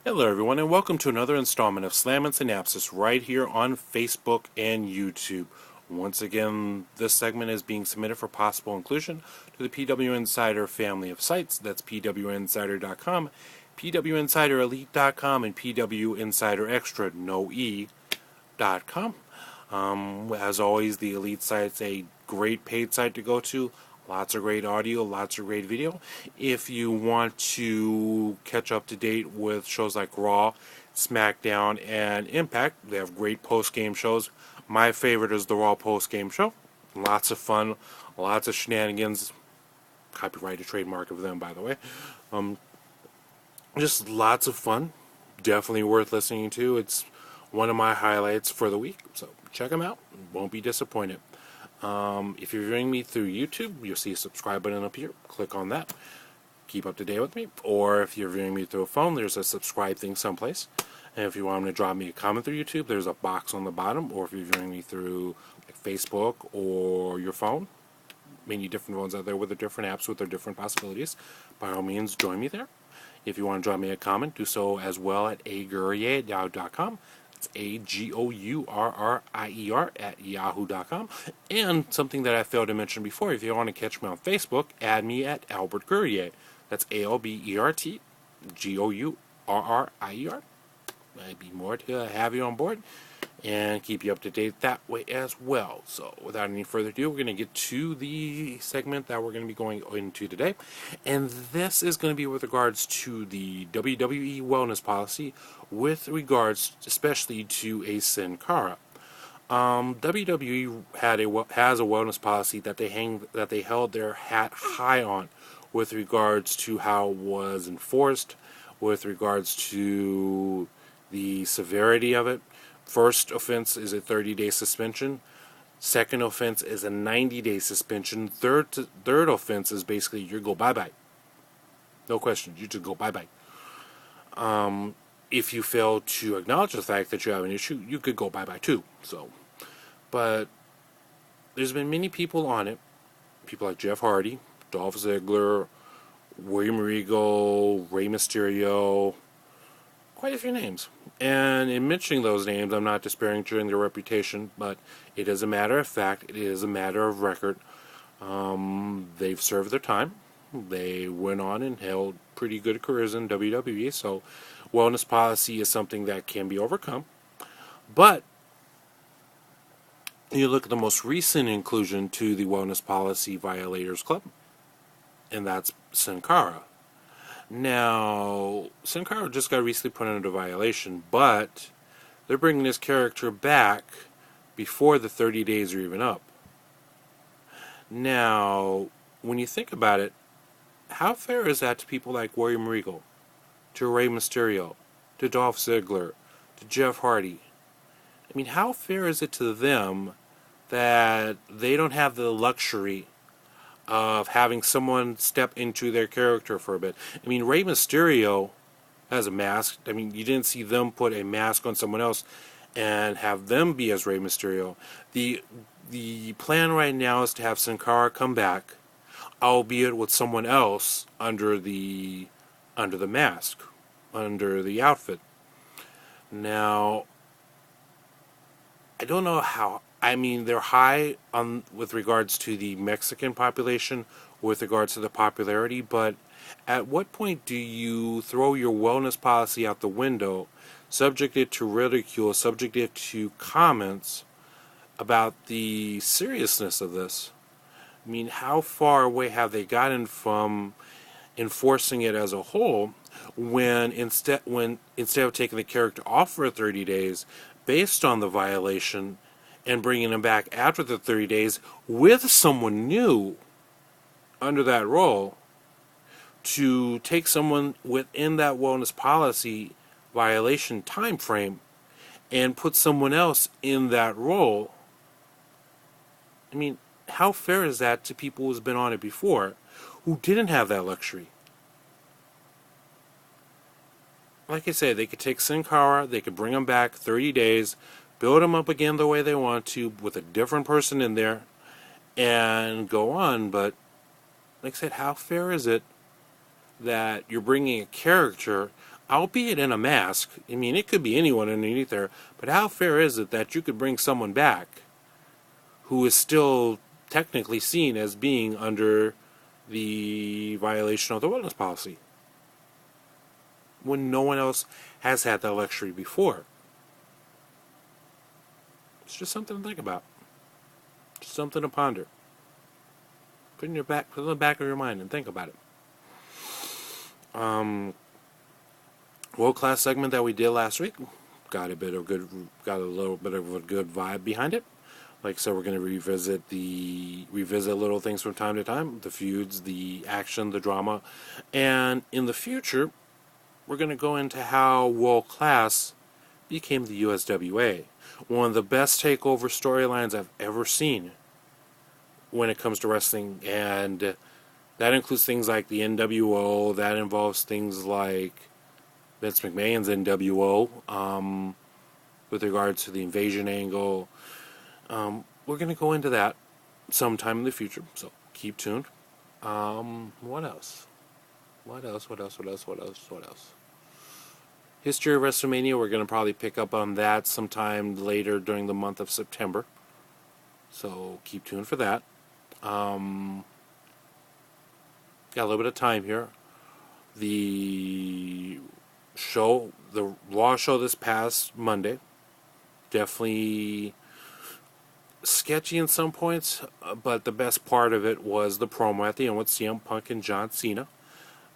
Hello everyone and welcome to another installment of Slammin Synapses right here on Facebook and YouTube. Once again, this segment is being submitted for possible inclusion to the PW Insider family of sites. That's pwinsider.com, pwinsiderelite.com, and pwinsiderextra, no e.com. As always, the Elite site's a great paid site to go to. Lots of great audio, lots of great video. If you want to catch up to date with shows like Raw, SmackDown, and Impact, they have great post-game shows. My favorite is the Raw post-game show. Lots of fun, lots of shenanigans. Copyrighted trademark of them, by the way. Just lots of fun. Definitely worth listening to. It's one of my highlights for the week. So check them out. Won't be disappointed. If you're viewing me through YouTube, you'll see a subscribe button up here. Click on that. Keep up to date with me. Or if you're viewing me through a phone, there's a subscribe thing someplace. And if you want to drop me a comment through YouTube, there's a box on the bottom. Or if you're viewing me through like Facebook or your phone, many different ones out there with the different apps with their different possibilities, by all means, join me there. If you want to drop me a comment, do so as well at agourier.com. AGOURRIER at yahoo.com. And something that I failed to mention before, if you want to catch me on Facebook, add me at Albert Gourier. That's ALBERT GOURRIER. I'd be more to have you on board and keep you up to date that way as well. So without any further ado, we're going to get to the segment that we're going to be going into today. And this is going to be with regards to the WWE Wellness Policy, with regards especially to a Sin Cara. WWE has a wellness policy that they held their hat high on with regards to how it was enforced, with regards to the severity of it. First offense is a 30-day suspension. Second offense is a 90-day suspension. Third offense is basically you go bye-bye. No questions. You just go bye-bye. If you fail to acknowledge the fact that you have an issue, you could go bye-bye too. But there's been many people on it. People like Jeff Hardy, Dolph Ziggler, William Regal, Rey Mysterio, quite a few names. And in mentioning those names, I'm not disparaging their reputation, but it is a matter of fact. It is a matter of record. They've served their time. They went on and held pretty good careers in WWE, so wellness policy is something that can be overcome. But you look at the most recent inclusion to the Wellness Policy Violators Club, and that's Sin Cara. Now, Sin Cara just got recently put under violation, but they're bringing this character back before the 30 days are even up. Now, when you think about it, how fair is that to people like William Regal, to Rey Mysterio, to Dolph Ziggler, to Jeff Hardy? I mean, how fair is it to them that they don't have the luxury of having someone step into their character for a bit? I mean, Rey Mysterio has a mask. I mean, you didn't see them put a mask on someone else and have them be as Rey Mysterio. The plan right now is to have Sin Cara come back, albeit with someone else under the mask, under the outfit. Now, I don't know how. I mean, they're high on with regards to the Mexican population, with regards to the popularity, but at what point do you throw your wellness policy out the window, subject it to ridicule, subject it to comments about the seriousness of this? I mean, how far away have they gotten from enforcing it as a whole when instead of taking the character off for 30 days based on the violation and bringing them back after the 30 days with someone new under that role, to take someone within that wellness policy violation time frame and put someone else in that role? I mean, how fair is that to people who's been on it before who didn't have that luxury? Like I said, they could take Sin Cara, they could bring him back 30 days, build him up again the way they want to, with a different person in there, and go on. But, like I said, how fair is it that you're bringing a character albeit in a mask. I mean, it could be anyone underneath there, but how fair is it that you could bring someone back who is still technically seen as being under the violation of the wellness policy when no one else has had that luxury before? It's just something to think about. Just something to ponder. Put in the back of your mind and think about it. World class segment that we did last week got a little bit of a good vibe behind it. Like I said, we're going to revisit little things from time to time, the feuds, the action, the drama, and in the future, we're going to go into how world class became the USWA. One of the best takeover storylines I've ever seen when it comes to wrestling, and that includes things like the NWO. That involves things like Vince McMahon's NWO, with regards to the invasion angle. We're going to go into that sometime in the future, so keep tuned. What else? History of WrestleMania, we're going to probably pick up on that sometime later during the month of September. So keep tuned for that. Got a little bit of time here. The Raw show this past Monday, definitely sketchy in some points, but the best part of it was the promo at the end with C.M.Punk and John Cena.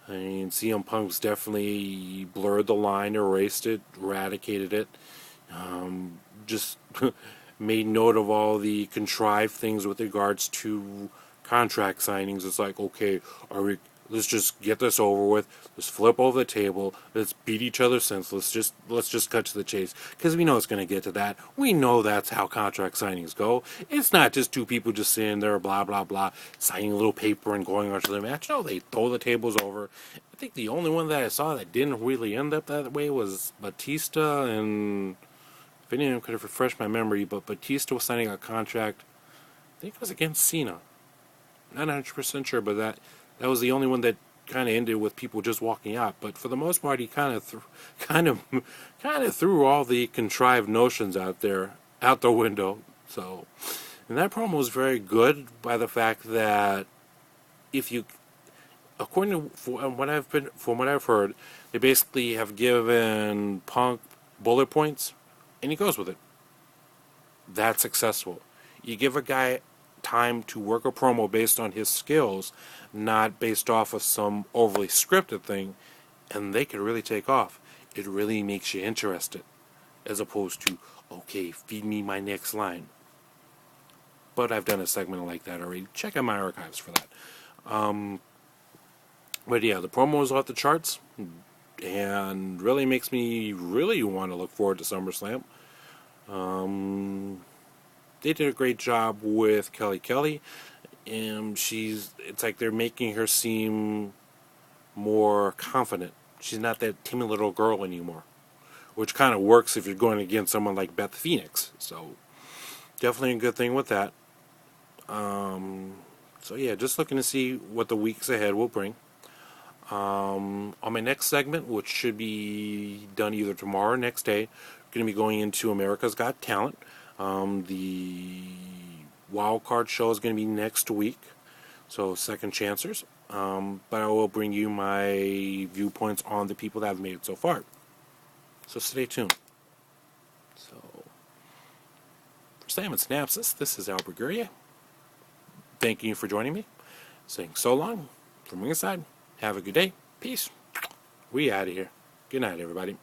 I mean, C.M.Punk's definitely blurred the line, erased it, eradicated it, just made note of all the contrived things with regards to contract signings. It's like, okay, let's just get this over with. Let's flip over the table. Let's beat each other senseless. Let's just cut to the chase, because we know it's going to get to that. We know that's how contract signings go. It's not just two people just sitting there, blah blah blah, signing a little paper and going on to the match. No, they throw the tables over. I think the only one that I saw that didn't really end up that way was Batista, and if anyone could have refreshed my memory, but Batista was signing a contract. I think it was against Cena. Not 100% sure, but that was the only one that kind of ended with people just walking out. But for the most part, he kind of threw all the contrived notions out the window. So, and that promo was very good by the fact that according to from what I've heard, they basically have given Punk bullet points, and he goes with it. That's successful. You give a guy time to work a promo based on his skills, not based off of some overly scripted thing, and they could really take off. It really makes you interested, as opposed to, okay, feed me my next line. But I've done a segment like that already. Check out my archives for that. But yeah, the promo is off the charts, and really makes me really want to look forward to SummerSlam. They did a great job with Kelly. And it's like they're making her seem more confident. She's not that timid little girl anymore, which kind of works if you're going against someone like Beth Phoenix. So definitely a good thing with that. So yeah, just looking to see what the weeks ahead will bring. On my next segment, which should be done either tomorrow or next day, we're going to be going into America's Got Talent. The wild card show is going to be next week, so second chancers. But I will bring you my viewpoints on the people that have made it so far. So stay tuned. So for Sam and Synapses, this is Albert Guerrier. Thank you for joining me. Saying so long from ringside. Have a good day. Peace. We out of here. Good night, everybody.